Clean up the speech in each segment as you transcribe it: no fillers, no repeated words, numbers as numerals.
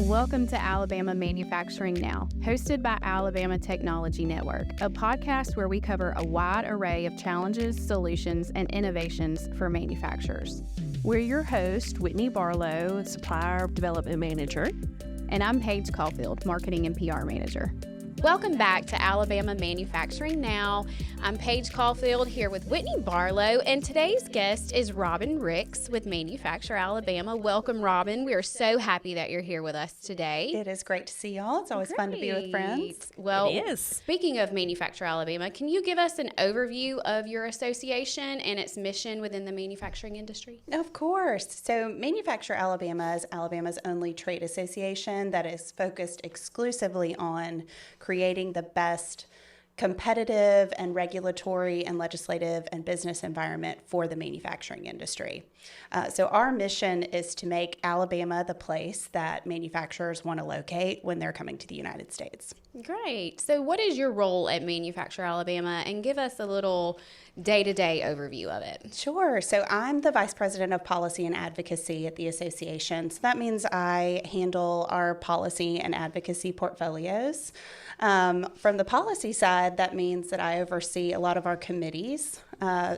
Welcome to Alabama Manufacturing Now, hosted by Alabama Technology Network, a podcast where we cover a wide array of challenges, solutions, and innovations for manufacturers. We're your host, Whitney Barlow, Supplier Development Manager. And I'm Paige Caulfield, Marketing and PR Manager. Welcome back to Alabama Manufacturing Now. I'm Paige Caulfield here with Whitney Barlow, and today's guest is Robin Ricks with Manufacture Alabama. Welcome, Robin. We are so happy that you're here with us today. It is great to see y'all. It's always fun to be with friends. Well, it is. Speaking of Manufacture Alabama, can you give us an overview of your association and its mission within the manufacturing industry? Of course. So Manufacture Alabama is Alabama's only trade association that is focused exclusively on creating the best competitive and regulatory and legislative and business environment for the manufacturing industry. So our mission is to make Alabama the place that manufacturers want to locate when they're coming to the United States. Great. So what is your role at Manufacture Alabama? And give us a little day-to-day overview of it. Sure. So I'm the Vice President of Policy and Advocacy at the association. So that means I handle our policy and advocacy portfolios. From the policy side, that means that I oversee a lot of our committees.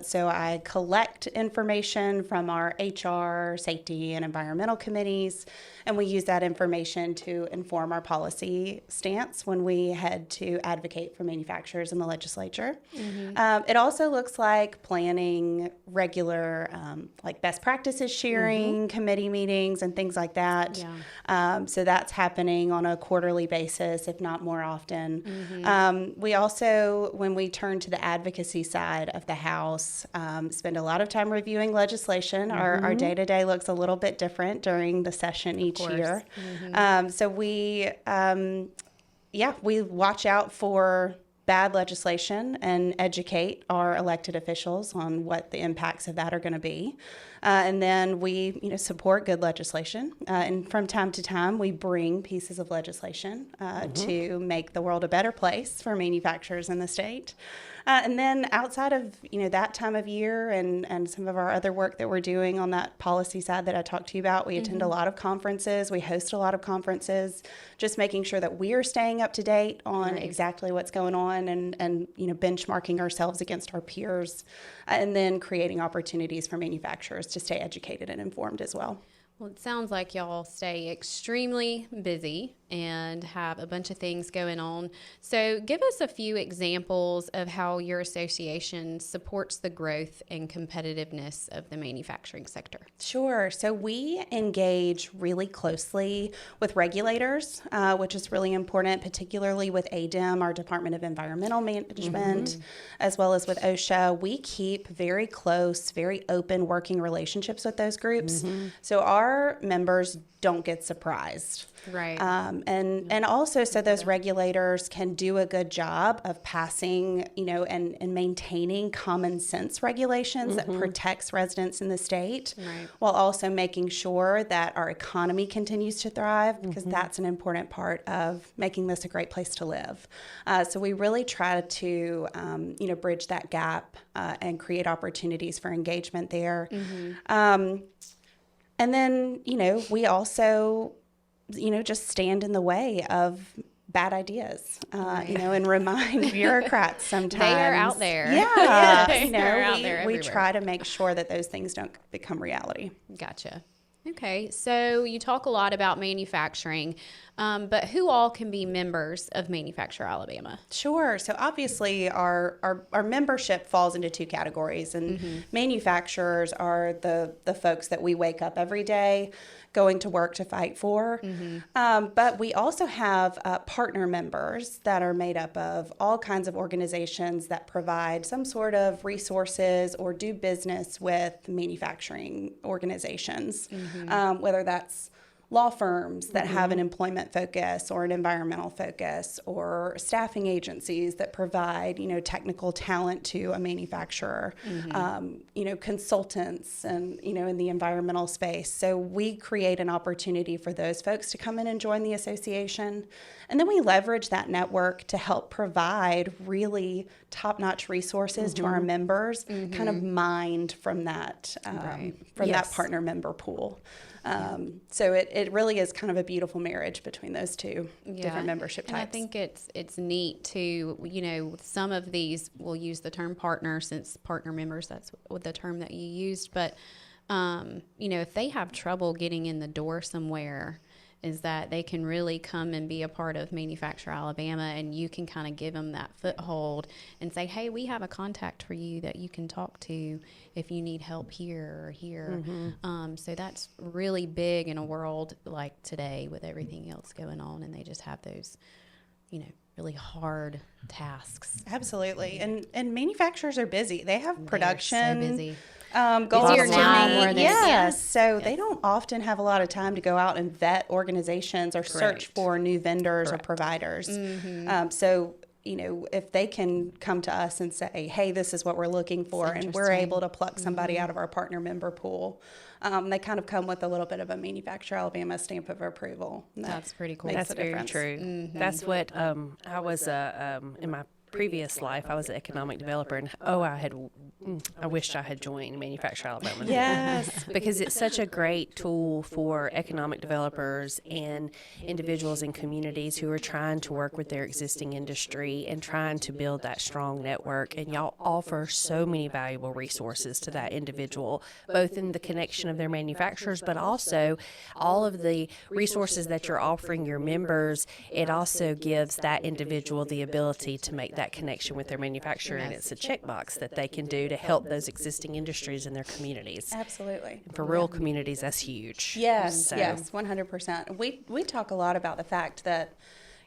So I collect information from our HR, safety, and environmental committees, and we use that information to inform our policy stance when we head to advocate for manufacturers in the legislature. Mm-hmm. It also looks like planning regular like best practices sharing, committee meetings, and things like that. Yeah. So that's happening on a quarterly basis, if not more often. Mm-hmm. We also, when we turn to the advocacy side of the House, spend a lot of time reviewing legislation. Our day-to-day looks a little bit different during the session each year. Mm-hmm. So we watch out for bad legislation and educate our elected officials on what the impacts of that are going to be. And then we, support good legislation. And from time to time, we bring pieces of legislation to make the world a better place for manufacturers in the state. And then outside of, that time of year and some of our other work that we're doing on that policy side that I talked to you about, we attend a lot of conferences. We host a lot of conferences, just making sure that we're staying up to date on exactly what's going on and benchmarking ourselves against our peers, and then creating opportunities for manufacturers to stay educated and informed as well. Well, it sounds like y'all stay extremely busy and have a bunch of things going on. So give us a few examples of how your association supports the growth and competitiveness of the manufacturing sector. Sure. So we engage really closely with regulators, which is really important, particularly with ADEM, our Department of Environmental Management, as well as with OSHA. We keep very close, very open working relationships with those groups. So our members don't get surprised. Right. And also so those regulators can do a good job of passing, and maintaining common sense regulations that protects residents in the state, while also making sure that our economy continues to thrive, because that's an important part of making this a great place to live. So we really try to, bridge that gap and create opportunities for engagement there. And then, we also, just stand in the way of bad ideas, and remind bureaucrats sometimes. They are out there. Yeah. We try to make sure that those things don't become reality. Gotcha. Okay, so you talk a lot about manufacturing, but who all can be members of Manufacture Alabama? Sure. So obviously our membership falls into two categories, and manufacturers are the folks that we wake up every day going to work to fight for. But we also have partner members that are made up of all kinds of organizations that provide some sort of resources or do business with manufacturing organizations, whether that's law firms that have an employment focus or an environmental focus, or staffing agencies that provide, technical talent to a manufacturer, consultants and, in the environmental space. So we create an opportunity for those folks to come in and join the association. And then we leverage that network to help provide really top-notch resources to our members, kind of mined from that, that partner member pool. So it really is kind of a beautiful marriage between those two different membership types. And I think it's neat to, with some of these, we'll use the term partner since partner members, that's the term that you used. But, if they have trouble getting in the door somewhere, is that they can really come and be a part of Manufacture Alabama, and you can kind of give them that foothold and say, hey, we have a contact for you that you can talk to if you need help here or here. So that's really big in a world like today with everything else going on, and they just have those, really hard tasks. Absolutely. And manufacturers are busy. They have production. They're so busy. Goals Busier to now meet. more than Yes. So they don't often have a lot of time to go out and vet organizations or search for new vendors or providers. So, if they can come to us and say, hey, this is what we're looking for, and we're able to pluck somebody out of our partner member pool, they kind of come with a little bit of a Manufacture Alabama stamp of approval. That's pretty cool. That's very true. That's what I was in my previous life. I was an economic developer, and I wished I had joined Manufacture Alabama. Yes. Because it's such a great tool for economic developers and individuals in communities who are trying to work with their existing industry and trying to build that strong network. And y'all offer so many valuable resources to that individual, both in the connection of their manufacturers, but also all of the resources that you're offering your members. It also gives that individual the ability to make that connection with their manufacturer, and it's a checkbox that they can do to help those existing industries in their communities. Absolutely. And for rural communities, that's huge. Yes, 100%. We talk a lot about the fact that,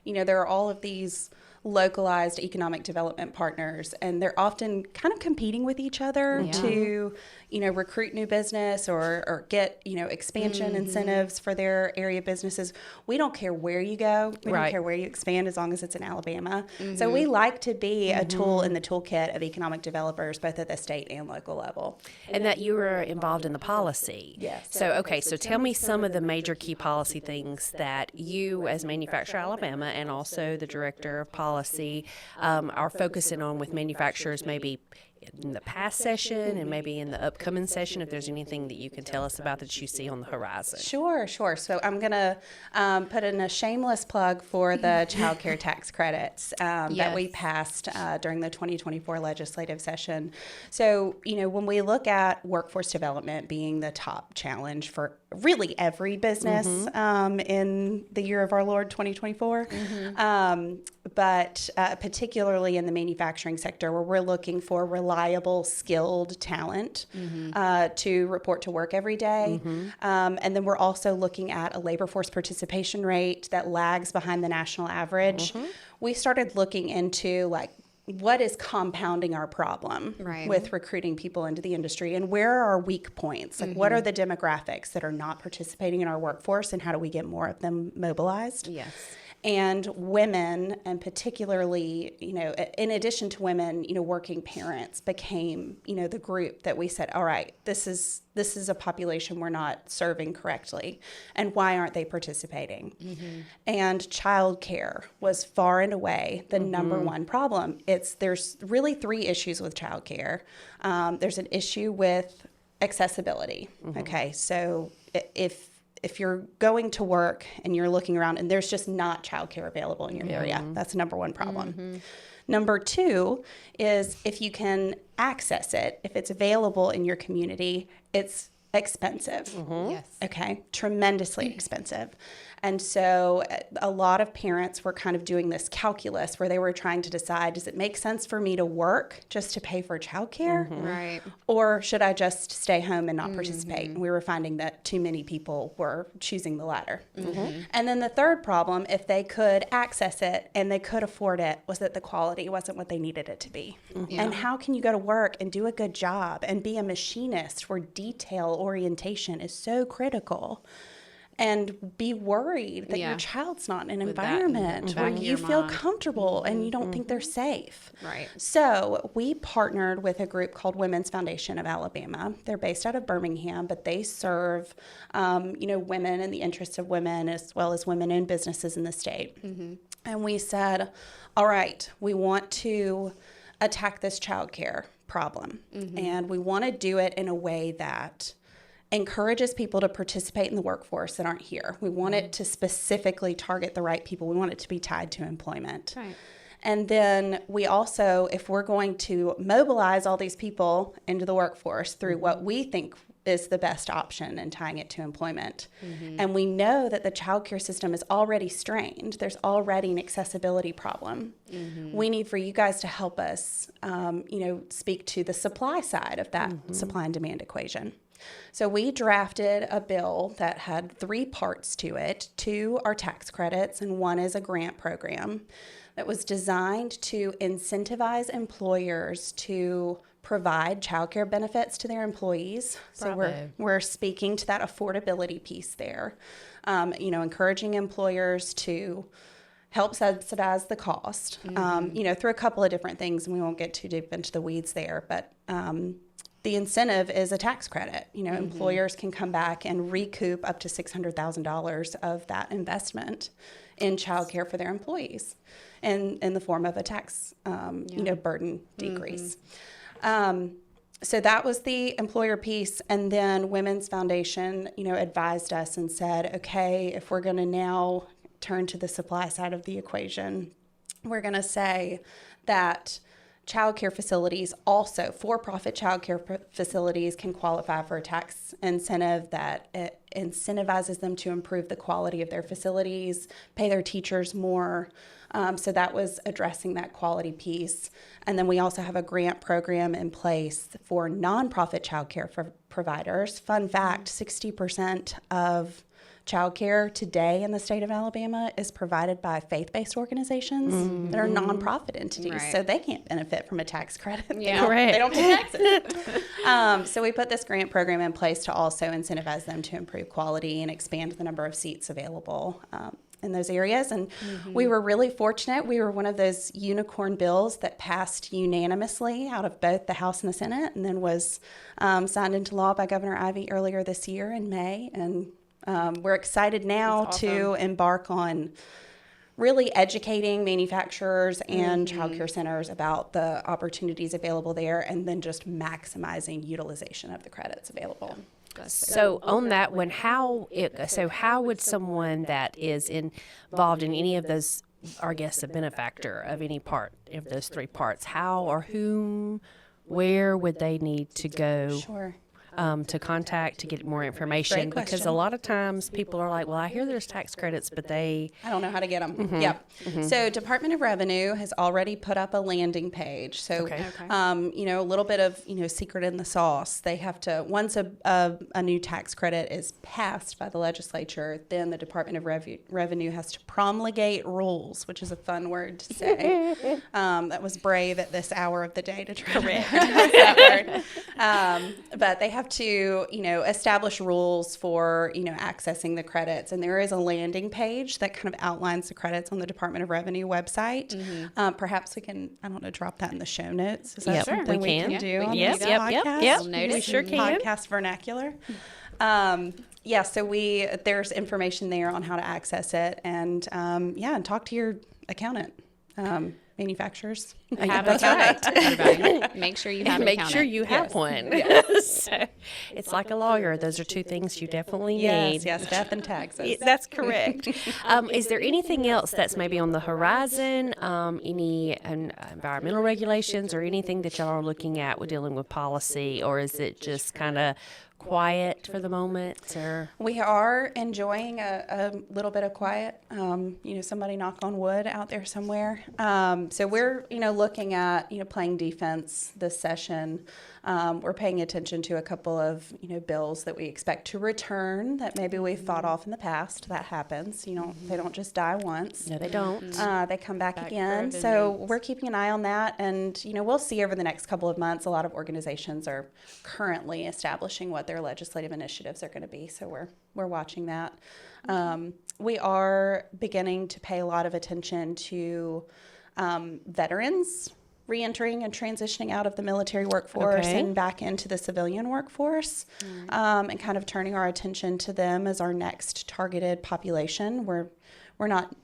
there are all of these localized economic development partners, and they're often kind of competing with each other to, recruit new business or get, expansion incentives for their area businesses. We don't care where you go. We don't care where you expand as long as it's in Alabama. So we like to be a tool in the toolkit of economic developers, both at the state and local level. And that you were involved in the policy. Yes. So tell me some of the major key policy things that you as Manufacture Alabama and also the Director of Policy are focusing on with manufacturers, maybe in the past session and maybe in the upcoming session, if there's anything that you can tell us about that you see on the horizon. Sure. So I'm going to put in a shameless plug for the child care tax credits that we passed during the 2024 legislative session. So, when we look at workforce development being the top challenge for really every business in the year of our Lord 2024, but particularly in the manufacturing sector, where we're looking for reliable, skilled talent to report to work every day. And then we're also looking at a labor force participation rate that lags behind the national average. We started looking into what is compounding our problem with recruiting people into the industry, and where are our weak points? What are the demographics that are not participating in our workforce, and how do we get more of them mobilized? Yes. And women, and particularly, in addition to women, working parents became, the group that we said, all right, this is a population we're not serving correctly, and why aren't they participating? And childcare was far and away the number one problem. There's really three issues with childcare. There's an issue with accessibility. Okay, so if you're going to work and you're looking around and there's just not childcare available in your area, that's the number one problem. Number two is if you can access it, if it's available in your community, it's expensive. Yes. Okay, tremendously expensive. And so a lot of parents were kind of doing this calculus where they were trying to decide, does it make sense for me to work just to pay for childcare? Right. Or should I just stay home and not participate? And we were finding that too many people were choosing the latter. And then the third problem, if they could access it and they could afford it, was that the quality wasn't what they needed it to be. And how can you go to work and do a good job and be a machinist where detail orientation is so critical, and be worried that your child's not in an environment where you feel comfortable and you don't think they're safe. Right. So we partnered with a group called Women's Foundation of Alabama. They're based out of Birmingham, but they serve, women in the interests of women as well as women-owned businesses in the state. And we said, all right, we want to attack this childcare problem, and we want to do it in a way that encourages people to participate in the workforce that aren't here. We want it to specifically target the right people. We want it to be tied to employment. Right. And then we also, if we're going to mobilize all these people into the workforce through what we think is the best option and tying it to employment. And we know that the child care system is already strained. There's already an accessibility problem. We need for you guys to help us, speak to the supply side of that supply and demand equation. So we drafted a bill that had 3 parts to it. 2 are tax credits and 1 is a grant program that was designed to incentivize employers to provide childcare benefits to their employees. So we're speaking to that affordability piece there, encouraging employers to help subsidize the cost, through a couple of different things, and we won't get too deep into the weeds there, but the incentive is a tax credit. Employers can come back and recoup up to $600,000 of that investment in childcare for their employees, in the form of a tax, burden decrease. So that was the employer piece, and then Women's Foundation, advised us and said, okay, if we're going to now turn to the supply side of the equation, we're going to say that child care facilities, also for-profit child care facilities, can qualify for a tax incentive that incentivizes them to improve the quality of their facilities, pay their teachers more. So that was addressing that quality piece. And then we also have a grant program in place for nonprofit child care providers. Fun fact, 60% of child care today in the state of Alabama is provided by faith-based organizations that are nonprofit entities. Right. So they can't benefit from a tax credit. Yeah. They don't pay taxes. So we put this grant program in place to also incentivize them to improve quality and expand the number of seats available in those areas. And we were really fortunate. We were one of those unicorn bills that passed unanimously out of both the House and the Senate, and then was signed into law by Governor Ivey earlier this year in May. And we're excited now to embark on really educating manufacturers and child care centers about the opportunities available there, and then just maximizing utilization of the credits available. So on that one, how would someone that is involved in any of those, or I guess a benefactor of any part of those 3 parts, how or whom, where would they need to go? Sure. To contact to get more information? Great Because a lot of times people are like, well, I hear there's tax credits, but I don't know how to get them. Yep. So Department of Revenue has already put up a landing page. So, a little bit of, secret in the sauce. They have to, once a new tax credit is passed by the legislature, then the Department of Revenue has to promulgate rules, which is a fun word to say. That was brave at this hour of the day to try to use that word. But they have to, establish rules for, accessing the credits. And there is a landing page that kind of outlines the credits on the Department of Revenue website. Perhaps we can, drop that in the show notes. Is that something we can do on this podcast? We sure can. Podcast vernacular. So there's information there on how to access it, and and talk to your accountant. Manufacturers. That's right. Make sure you have an accountant. Make sure you have one. So it's like a lawyer. Those are 2 things you definitely need. Yes, death and taxes. That's correct. Is there anything else that's maybe on the horizon? Any environmental regulations or anything that y'all are looking at with dealing with policy, or is it just kind of quiet for the moment? Or we are enjoying a little bit of quiet. Somebody knock on wood out there somewhere. So we're looking at playing defense this session. We're paying attention to a couple of bills that we expect to return that maybe we've fought off in the past. That happens. They don't just die once. No, they don't. They come back again. So we're keeping an eye on that, and we'll see over the next couple of months. A lot of organizations are currently establishing what their legislative initiatives are going to be. So we're watching that. We are beginning to pay a lot of attention to veterans reentering and transitioning out of the military workforce and back into the civilian workforce, and kind of turning our attention to them as our next targeted population. We're not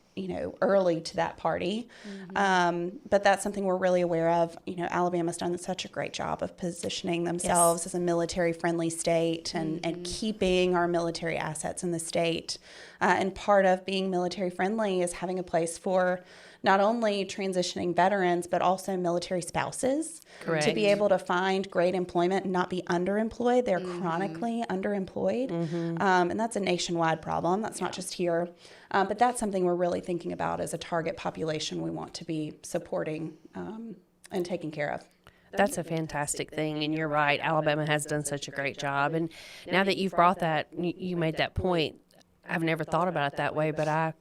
early to that party. But that's something we're really aware of. Alabama's done such a great job of positioning themselves as a military-friendly state and keeping our military assets in the state. And part of being military-friendly is having a place for not only transitioning veterans, but also military spouses. Correct. To be able to find great employment and not be underemployed. They're chronically underemployed. And that's a nationwide problem. That's not just here. But that's something we're really thinking about as a target population we want to be supporting and taking care of. That's a fantastic thing, and you're right. Alabama has done such a great job. And now that you've brought that, you made that point, I've never thought about it that way, but I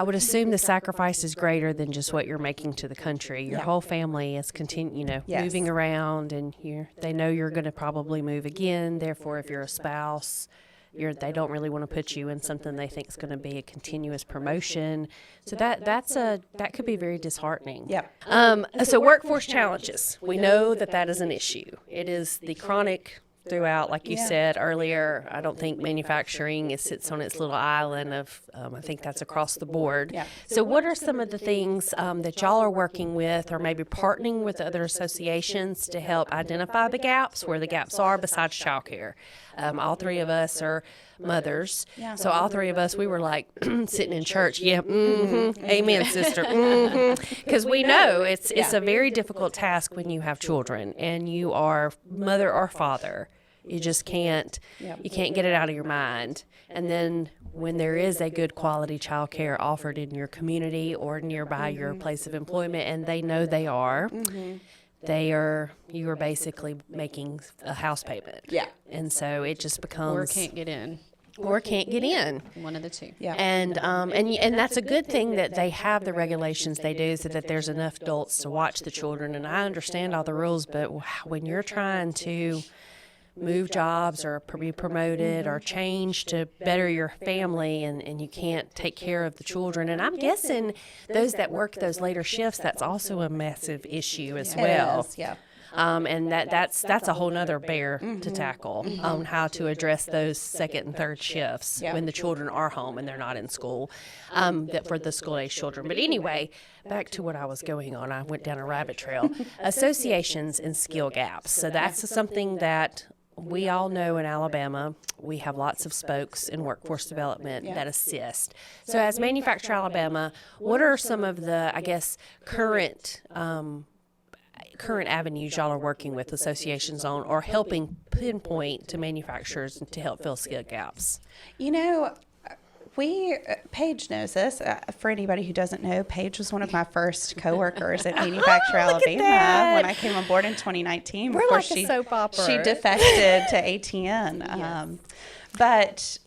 would assume the sacrifice is greater than just what you're making to the country. Your whole family is moving around, and they know you're going to probably move again. Therefore, if you're a spouse, they don't really want to put you in something they think is going to be a continuous promotion. So that could be very disheartening. So workforce challenges. We know that is an issue. It is the chronic throughout, like you said earlier. I don't think manufacturing sits on its little island of, I think that's across the board. So what are some of the things that y'all are working with, or maybe partnering with other associations to help identify the gaps, where the gaps are besides childcare? All three of us are mothers. So all three of us, we were like sitting in church. Amen, sister. Because we know it's a very difficult task when you have children and you are mother or father. You just can't, you can't get it out of your mind. And then when there is a good quality child care offered in your community or nearby your place of employment, and they know they are, you are basically making a house payment. And so it just becomes... Or can't get in. One of the two. And that's a good thing that they have the regulations they do, so that there's enough adults to watch the children. And I understand all the rules, but when you're trying to move jobs or be promoted or change to better your family, and you can't take care of the children, and I'm guessing those that work those later shifts, that's also a massive issue as well. It is, And that's a whole nother bear to tackle on how to address those second and third shifts when the children are home and they're not in school, for the school-age children. But anyway, back to what I was going on. I went down a rabbit trail. Associations and skill gaps. So that's something that we all know in Alabama. We have lots of spokes in workforce development that assist. So as Manufacture Alabama, what are some of the, I guess, current avenues y'all are working with associations on, or helping pinpoint to manufacturers to help fill skill gaps? Paige knows this. For anybody who doesn't know, Paige was one of my first coworkers at Manufacture Alabama when I came on board in 2019. We're like a soap opera. She defected to ATN. But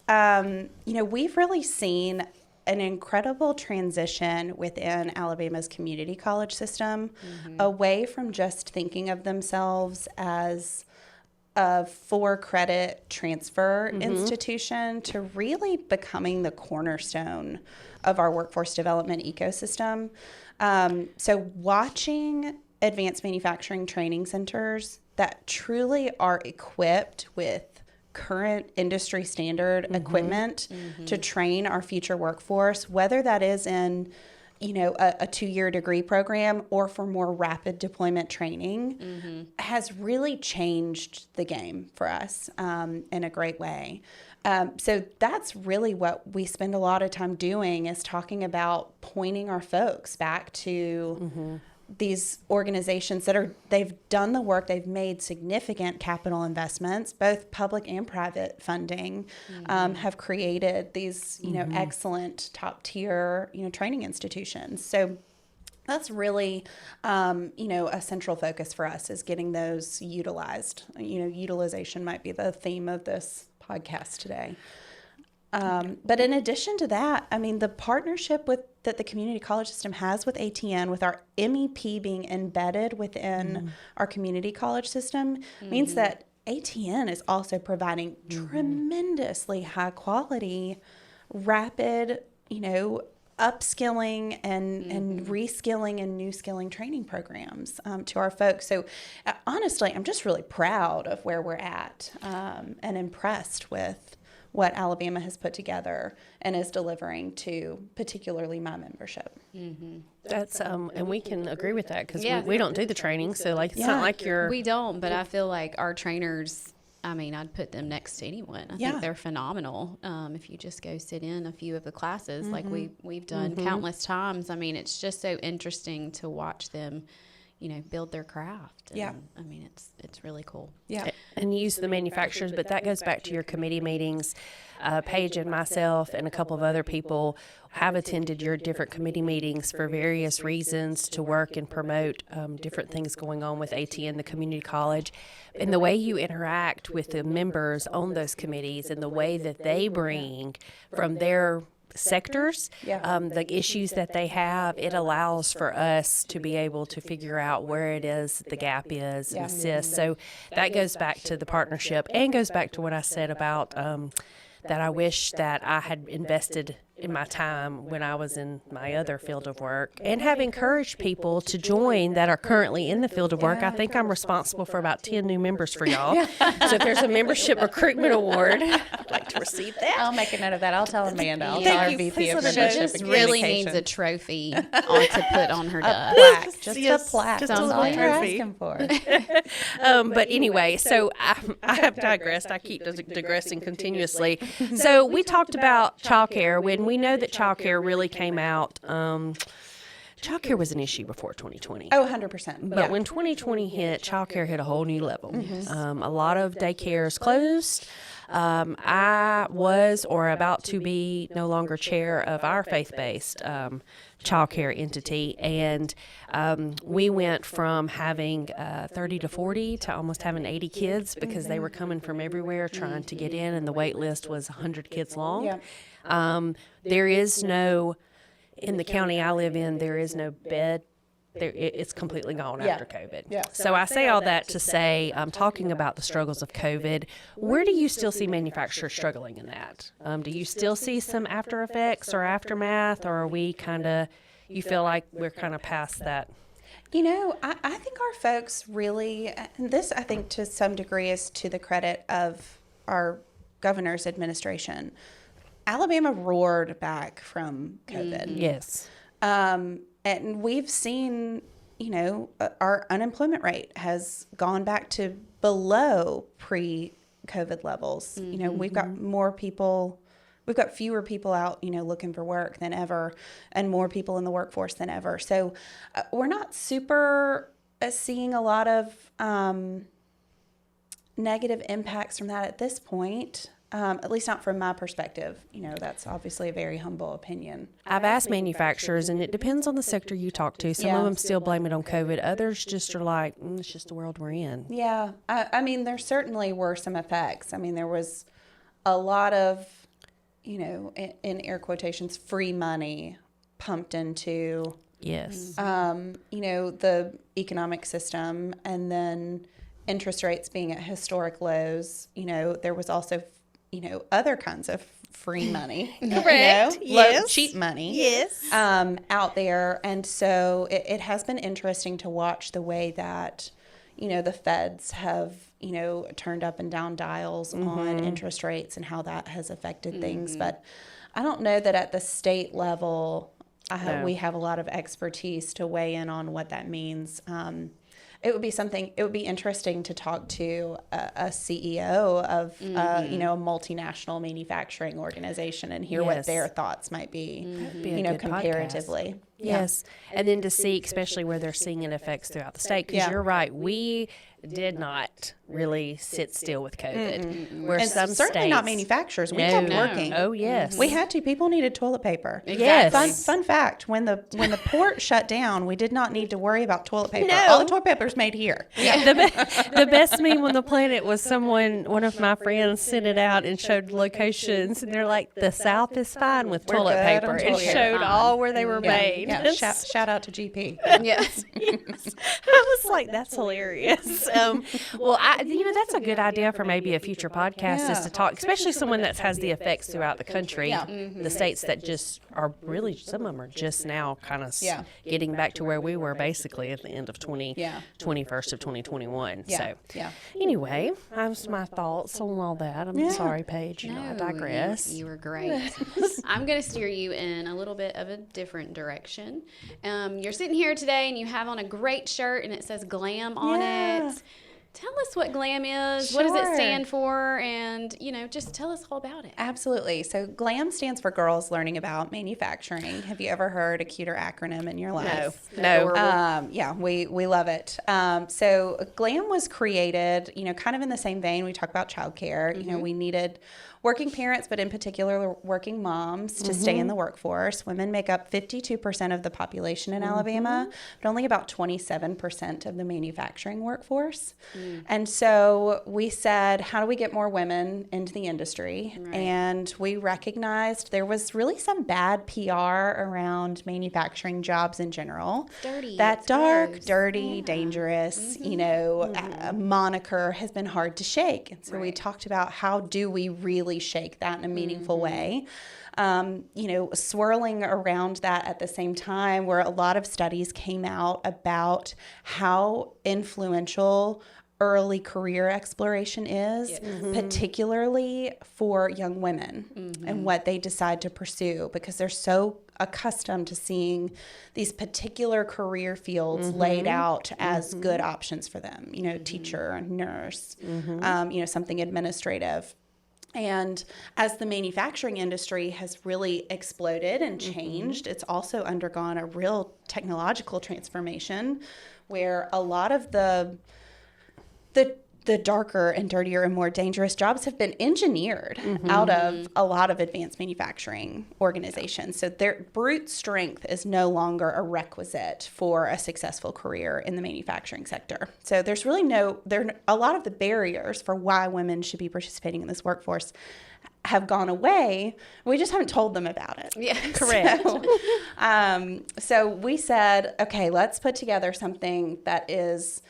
we've really seen an incredible transition within Alabama's community college system, away from just thinking of themselves as a 4-credit transfer institution to really becoming the cornerstone of our workforce development ecosystem. So watching advanced manufacturing training centers that truly are equipped with current industry standard equipment to train our future workforce, whether that is in a 2-year degree program or for more rapid deployment training, has really changed the game for us in a great way. So that's really what we spend a lot of time doing, is talking about pointing our folks back to these organizations they've done the work, they've made significant capital investments, both public and private funding, have created these, excellent top tier, training institutions. So that's really, a central focus for us, is getting those utilized. Utilization might be the theme of this podcast today. But in addition to that, the partnership that the community college system has with ATN, with our MEP being embedded within our community college system, means that ATN is also providing tremendously high quality, rapid, upskilling and reskilling and new skilling training programs to our folks. So honestly, I'm just really proud of where we're at and impressed with what Alabama has put together and is delivering to particularly my membership. That's and we can agree with that because we don't do the training, so like it's not like you're. We don't, but I feel like our trainers, I mean, I'd put them next to anyone. I think they're phenomenal. If you just go sit in a few of the classes, like we've done countless times. I mean, it's just so interesting to watch them, build their craft. And, I mean, it's really cool. Yeah. And use the manufacturers, but that goes back to your committee meetings. Paige and myself and a couple of other people have attended your different committee meetings for various reasons to work and promote different things going on with ATN, the community college. And the way you interact with the members on those committees and the way that they bring from their sectors, the issues that they have, it allows for us to be able to figure out where it is the gap is and assist. So that goes back to the partnership and goes back to what I said about that I wish that I had invested in my time when I was in my other field of work and have encouraged people to join that are currently in the field of work. I think I'm responsible for about 10 new members for y'all. So if there's a membership recruitment award, I'd like to receive that. I'll make a note of that. I'll tell Amanda. I'll Thank tell our you. VP Please of let her know. membership Just and really communication. needs a trophy to put on her desk. Plaque. Just Yes, a plaque. just a That's little all you're trophy. asking for. But anyway, so I have digressed. I keep digressing continuously. So we talked about childcare when we know that childcare really came out. Childcare was an issue before 2020. Oh, 100%. But when 2020 hit, childcare hit a whole new level. A lot of daycares closed. I was or about to be no longer chair of our faith-based childcare entity, and we went from having 30 to 40 to almost having 80 kids because they were coming from everywhere trying to get in, and the wait list was 100 kids long. There is no, in the county I live in, there is no bed. It's completely gone after COVID. So I say all that to say, talking about the struggles of COVID, where do you still see manufacturers struggling in that? Do you still see some after effects or aftermath, or are we you feel like we're kind of past that? I think our folks really, and this I think to some degree is to the credit of our governor's administration. Alabama roared back from COVID. Yes. And we've seen, our unemployment rate has gone back to below pre-COVID levels. We've got fewer people out, looking for work than ever, and more people in the workforce than ever. So we're not super seeing a lot of negative impacts from that at this point. At least not from my perspective. That's obviously a very humble opinion. I've asked manufacturers, and it depends on the sector you talk to. Some of them still blame it on COVID. Others just are like, it's just the world we're in. Yeah. I mean, there certainly were some effects. I mean, there was a lot of, in air quotations, free money pumped into, the economic system, and then interest rates being at historic lows. There was also other kinds of free money, Correct. Yes. Cheap money, Yes, out there. And so it has been interesting to watch the way that, the feds have, turned up and down dials on interest rates and how that has affected things. But I don't know that at the state level, we have a lot of expertise to weigh in on what that means. It would be interesting to talk to a CEO of, a multinational manufacturing organization and hear what their thoughts might be, comparatively. Podcast. Yes. And then to see, especially where they're seeing it effects throughout the state, because you're right, we did not really sit still with COVID. Where And some certainly states, not manufacturers. We kept working. Oh, yes. We had to. People needed toilet paper. Yes. Fun fact: when the port shut down, we did not need to worry about toilet paper. No. All the toilet paper is made here. The best meme on the planet was one of my friends sent it out and showed locations, and they're like, the South is fine with toilet good paper. on It toilet showed paper. all where they were made. competitiveness. Yeah, shout out to GP. Yes. Yes. I was like, that's hilarious. Well, that's a good idea for maybe a future podcast is to talk, especially someone that has the effects throughout the country. Yeah. The states that just are really, some of them are just now kind of getting back to where we were basically at the end of 21st of 2021. Yeah. So Yeah. anyway, that's my thoughts on all that. I'm sorry, Paige. I digress. You were great. I'm going to steer you in a little bit of a different direction. You're sitting here today and you have on a great shirt and it says glam on it. Tell us what GLAM is. What does it stand for? And, just tell us all about it. Absolutely. So GLAM stands for Girls Learning About Manufacturing. Have you ever heard a cuter acronym in your life? No. Yeah, we love it. So GLAM was created, kind of in the same vein. We talk about childcare. We needed working parents, but in particular working moms, to stay in the workforce. Women make up 52% of the population in Alabama, but only about 27% of the manufacturing workforce. And so we said, how do we get more women into the industry? Right. And we recognized there was really some bad PR around manufacturing jobs in general. Dirty. That dark, dirty, dangerous, a moniker has been hard to shake. And so we talked about how do we really shake that in a meaningful way. Swirling around that at the same time where a lot of studies came out about how influential early career exploration is, particularly for young women and what they decide to pursue, because they're so accustomed to seeing these particular career fields laid out as good options for them, teacher, nurse, something administrative. And as the manufacturing industry has really exploded and changed, it's also undergone a real technological transformation where a lot of the darker and dirtier and more dangerous jobs have been engineered out of a lot of advanced manufacturing organizations. So their brute strength is no longer a requisite for a successful career in the manufacturing sector. So there's really a lot of the barriers for why women should be participating in this workforce have gone away. We just haven't told them about it. Yeah, correct. So we said, okay, let's put together something that is,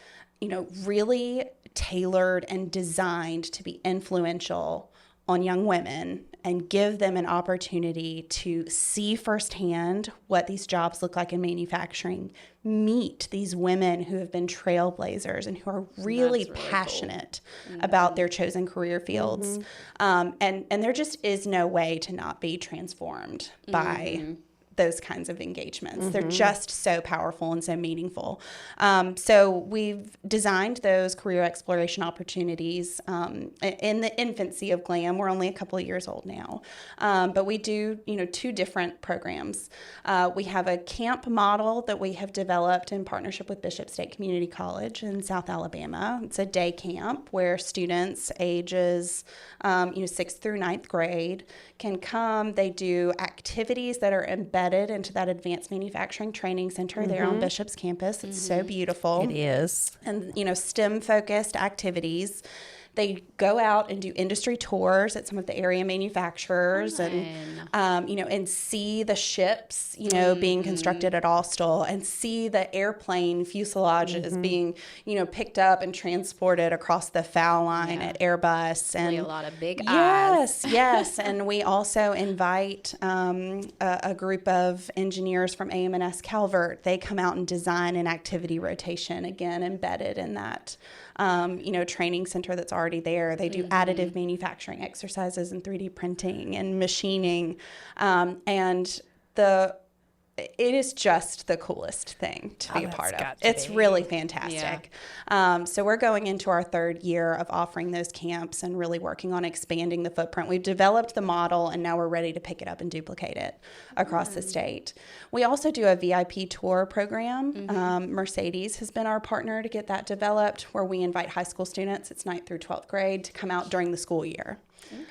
really tailored and designed to be influential on young women and give them an opportunity to see firsthand what these jobs look like in manufacturing, meet these women who have been trailblazers and who are really passionate about their chosen career fields. And there just is no way to not be transformed by those kinds of engagements. They're just so powerful and so meaningful. So we've designed those career exploration opportunities in the infancy of GLAM. We're only a couple of years old now. But we do, two different programs. We have a camp model that we have developed in partnership with Bishop State Community College in South Alabama. It's a day camp where students ages 6th through 9th grade can come. They do activities that are embedded into that advanced manufacturing training center there on Bishop's campus. It's so beautiful. It is. And, STEM-focused activities. They go out and do industry tours at some of the area manufacturers and see the ships, being constructed at Austell and see the airplane fuselages being, picked up and transported across the FOW line at Airbus. And a lot of big eyes. Yes. And we also invite a group of engineers from AM&S Calvert. They come out and design an activity rotation, again, embedded in that training center that's already there. They do additive manufacturing exercises and 3D printing and machining. It is just the coolest thing to be a part of. It's really fantastic. Yeah. So we're going into our 3rd year of offering those camps and really working on expanding the footprint. We've developed the model and now we're ready to pick it up and duplicate it across the state. We also do a VIP tour program. Mercedes has been our partner to get that developed, where we invite high school students, it's 9th through 12th grade, to come out during the school year.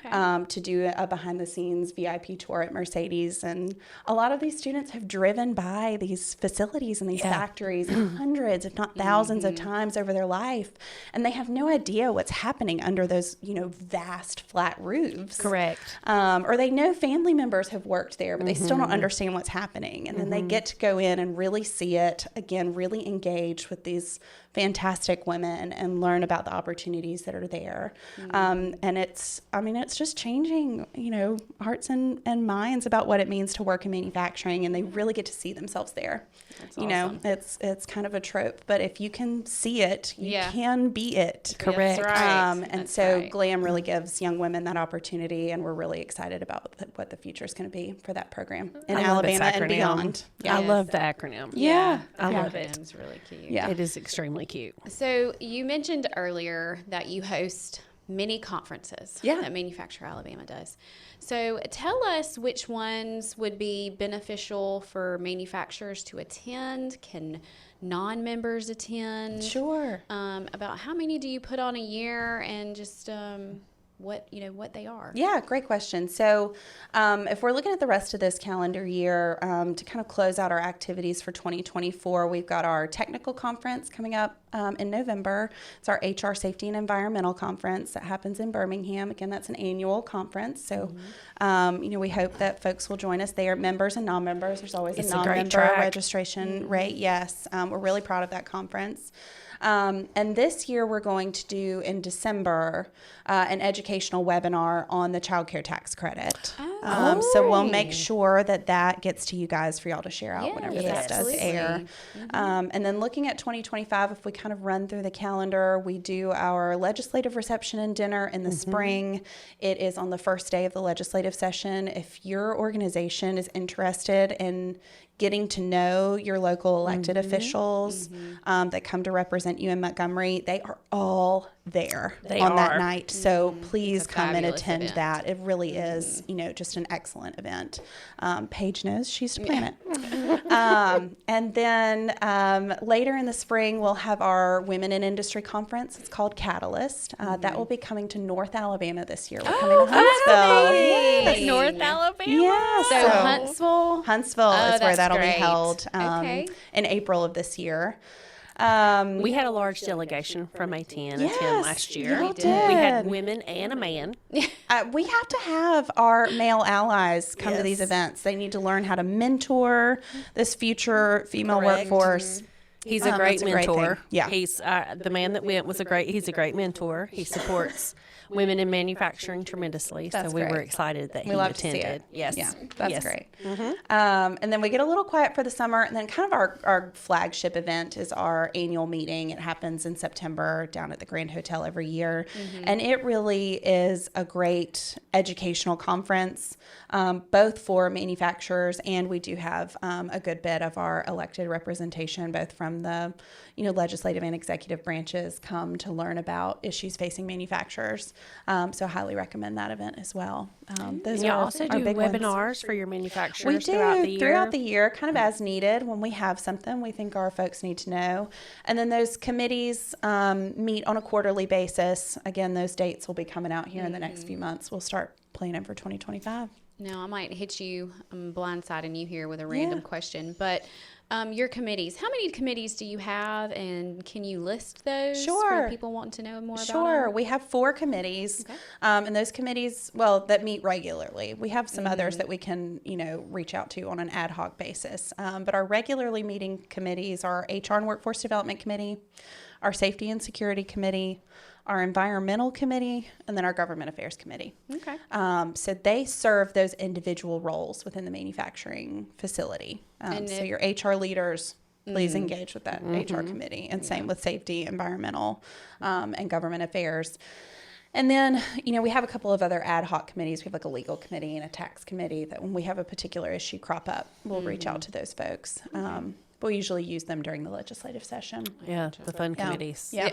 to do a behind-the-scenes VIP tour at Mercedes. And a lot of these students have driven by these facilities and these factories hundreds, if not thousands of times over their life. And they have no idea what's happening under those, vast flat roofs. Correct. Or they know family members have worked there, but they still don't understand what's happening. And then they get to go in and really see it, again, really engage with these fantastic women and learn about the opportunities that are there. And it's just changing, hearts and minds about what it means to work in manufacturing, and they really get to see themselves there. That's awesome. It's kind of a trope, but if you can see it, you can be it. Correct. That's right. And That's so right. GLAM really gives young women that opportunity, and we're really excited about what the future is going to be for that program in I love its Alabama and acronym. beyond. I love the acronym. Yeah. I love it. It's really cute. Yeah. It is extremely cute. So you mentioned earlier that you host many conferences that Manufacture Alabama does. So tell us which ones would be beneficial for manufacturers to attend. Can non-members attend? Sure. About how many do you put on a year, and just what they are? Yeah, great question. So if we're looking at the rest of this calendar year, to kind of close out our activities for 2024, we've got our technical conference coming up in November. It's our HR Safety and Environmental Conference that happens in Birmingham. Again, that's an annual conference. So, we hope that folks will join us there, members and non-members. There's always It's a a great non-member track. registration rate. Yes, we're really proud of that conference. And this year we're going to do in December an educational webinar on the child care tax credit. So we'll make sure that gets to you guys for y'all to share out whenever this does air. And then looking at 2025, if we kind of run through the calendar, we do our legislative reception and dinner in the spring. It is on the first day of the legislative session. If your organization is interested in getting to know your local elected officials that come to represent you in Montgomery, they are all there on that night. So please come and attend that. It really is, just an excellent event. Paige knows she's to plan it. And then later in the spring, we'll have our Women in Industry Conference. It's called Catalyst. That will be coming to North Alabama this year. We're coming to Huntsville. Yes. North Alabama. Yeah. So Huntsville is where that'll great. be held in April of this year. We had a large delegation from A10 attend last year. y'all did. We had women and a man. We have to have our male allies come to these events. They need to learn how to mentor this future female workforce. He's a great That's a great mentor. thing. Yeah. He's the man that went was he's a great mentor. He supports women in manufacturing tremendously. That's so we great. were excited that We he love to see attended. it. Yes. Yeah, that's Yes. great. And then we get a little quiet for the summer. And then kind of our flagship event is our annual meeting. It happens in September down at the Grand Hotel every year. And it really is a great educational conference, both for manufacturers, and we do have a good bit of our elected representation, both from the legislative and executive branches, come to learn about issues facing manufacturers. So I highly recommend that event as well. Those And you are also our do big ones. webinars for your manufacturers We do throughout the year. kind of as needed when we have something we think our folks need to know. And then those committees meet on a quarterly basis. Again, those dates will be coming out here in the next few months. We'll start planning for 2025. Now, I might hit you, I'm blindsiding you here with a random question, but your committees, how many committees do you have, and can you list those for people wanting to know more about them? Sure. We have 4 committees, and those committees, that meet regularly. We have some others that we can, reach out to on an ad hoc basis. But our regularly meeting committees are HR and Workforce Development Committee, our Safety and Security Committee, our Environmental Committee, and then our Government Affairs Committee. Okay. So they serve those individual roles within the manufacturing facility. So your HR leaders, please engage with that HR committee, and same with Safety, Environmental, and Government Affairs. And then, we have a couple of other ad hoc committees. We have like a legal committee and a tax committee that when we have a particular issue crop up, we'll reach out to those folks. we usually use them during the legislative session. Yeah, the fun committees. Yeah.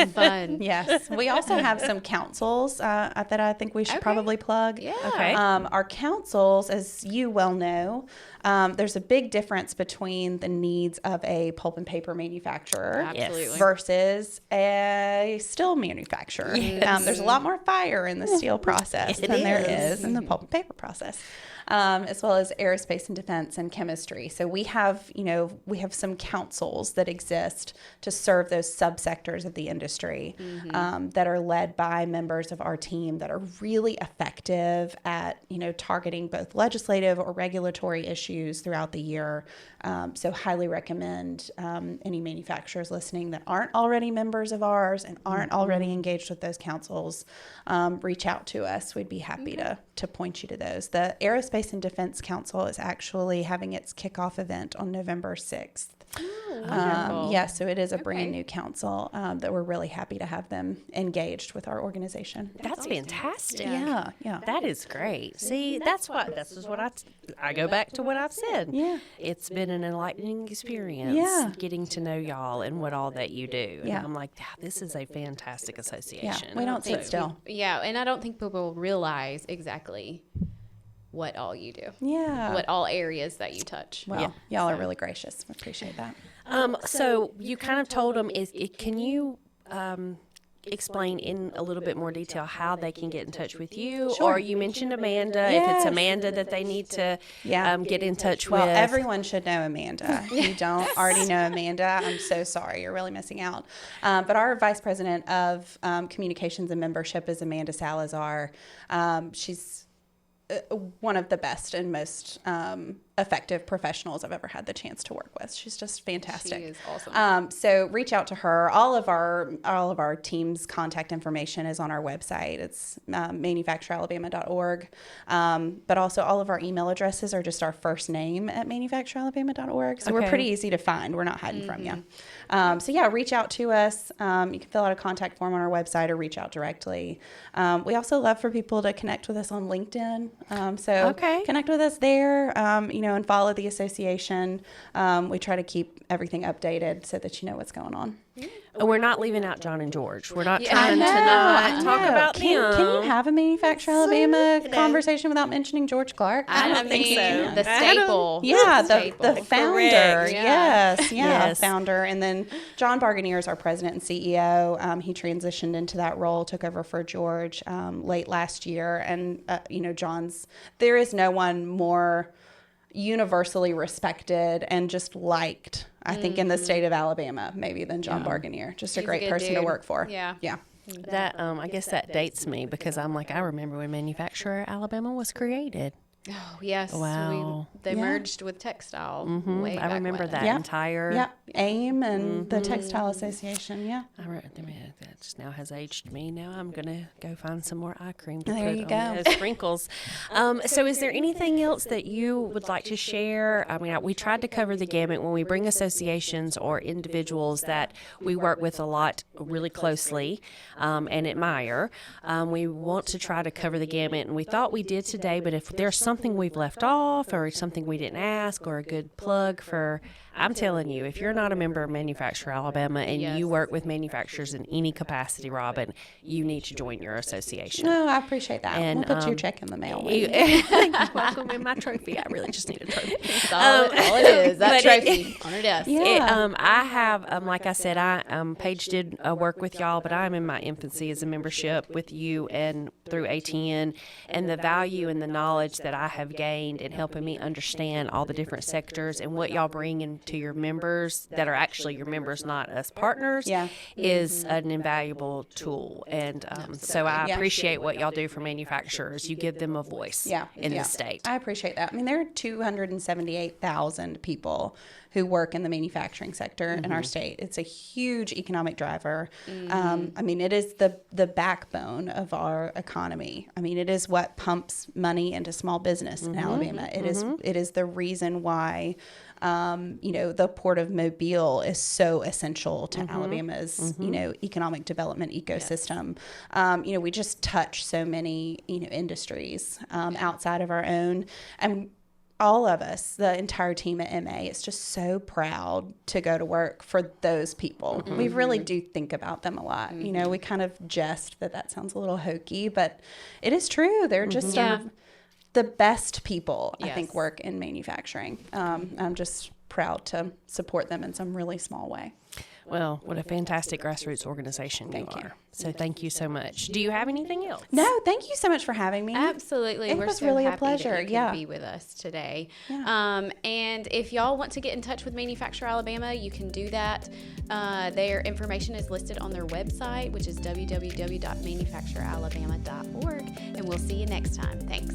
Fun. Yes. We also have some councils that I think we should probably plug. Yeah. Okay. Our councils, as you well know, there's a big difference between the needs of a pulp and paper manufacturer Absolutely. versus a steel manufacturer. Yes. There's a lot more fire in the steel process than there is in the pulp and paper process. As well as aerospace and defense and chemistry. So we have some councils that exist to serve those subsectors of the industry that are led by members of our team that are really effective at, targeting both legislative or regulatory issues throughout the year. So highly recommend any manufacturers listening that aren't already members of ours and aren't already engaged with those councils, reach out to us. We'd be happy to point you to those. The Aerospace and Defense Council is actually having its kickoff event on November 6th. So it is a brand new council that we're really happy to have them engaged with our organization. That's fantastic. Yeah. That is great. See, this is what I go back to what I've said. Yeah. It's been an enlightening experience getting to know y'all and what all that you do. And I'm like, this is a fantastic association. Yeah, we don't sit still. Yeah, and I don't think people realize exactly what all you do. Yeah. What all areas that you touch. Well, y'all are really gracious. We appreciate that. So you kind of told them, can you explain in a little bit more detail how they can get in touch with you? Sure. Or you mentioned Amanda, if it's Amanda that they need to get in touch with. Well, everyone should know Amanda. If you don't already know Amanda, I'm so sorry. You're really missing out. But our Vice President of Communications and Membership is Amanda Salazar. She's one of the best and most effective professionals I've ever had the chance to work with. She's just fantastic. She is awesome. So reach out to her. All of our team's contact information is on our website. It's manufacturealabama.org. But also all of our email addresses are just our first name at manufacturealabama.org. So we're pretty easy to find. We're not hiding from you. Reach out to us. You can fill out a contact form on our website or reach out directly. We also love for people to connect with us on LinkedIn. Connect with us there, and follow the association. We try to keep everything updated so that you know what's going on. And we're not leaving out John and George. We're not trying to not talk about them. Can you have a Manufacture Alabama conversation without mentioning George Clark? I don't think so. The staple. The founder. Correct. Yes, founder. And then John Barganier is our president and CEO. He transitioned into that role, took over for George late last year. And, there is no one more universally respected and just liked, I think, in the state of Alabama, maybe than John Barganier. Just a great person to work for. Yeah. That I guess that dates me because I'm like, I remember when Manufacturer Alabama was created. Oh, yes. Wow. They merged with Textile. Way back I remember when. that entire. Yeah. AIM and the Textile Association. Yeah. That just now has aged me. Now I'm going to go find some more eye cream to There put you on go. those wrinkles. So is there anything else that you would like to share? I mean, we tried to cover the gamut when we bring associations or individuals that we work with a lot really closely and admire. We want to try to cover the gamut, and we thought we did today, but if there's something we've left off or something we didn't ask or a good plug for, I'm telling you, if you're not a member of Manufacturer Alabama and you work with manufacturers in any capacity, Robin, you need to join your association. No, I appreciate that. And, we'll put your check in the mail. Welcome in my trophy. I really just need a trophy. That's all it is. That trophy on her desk. I have, like I said, Paige did work with y'all, but I'm in my infancy as a membership with you and through ATN, and the value and the knowledge that I have gained in helping me understand all the different sectors and what y'all bring into your members that are actually your members, not us partners, is an invaluable tool. And so I appreciate what y'all do for manufacturers. You give them a voice in the state. I appreciate that. I mean, there are 278,000 people who work in the manufacturing sector in our state. It's a huge economic driver. I mean, it is the backbone of our economy. I mean, it is what pumps money into small business in Alabama. It is the reason why the Port of Mobile is so essential to Alabama's, economic development ecosystem. We just touch so many, industries outside of our own. And all of us, the entire team at MA, is just so proud to go to work for those people. We really do think about them a lot. You know, we kind of jest that sounds a little hokey, but it is true. They're just the best people, I think, work in manufacturing. I'm just proud to support them in some really small way. Well, what a fantastic grassroots organization you are. So thank you so much. Do you have anything else? No, thank you so much for having me. Absolutely. We're was so really happy a pleasure. That you could be with us today. And if y'all want to get in touch with Manufacture Alabama, you can do that. Their information is listed on their website, which is www.manufacturealabama.org. And we'll see you next time. Thanks.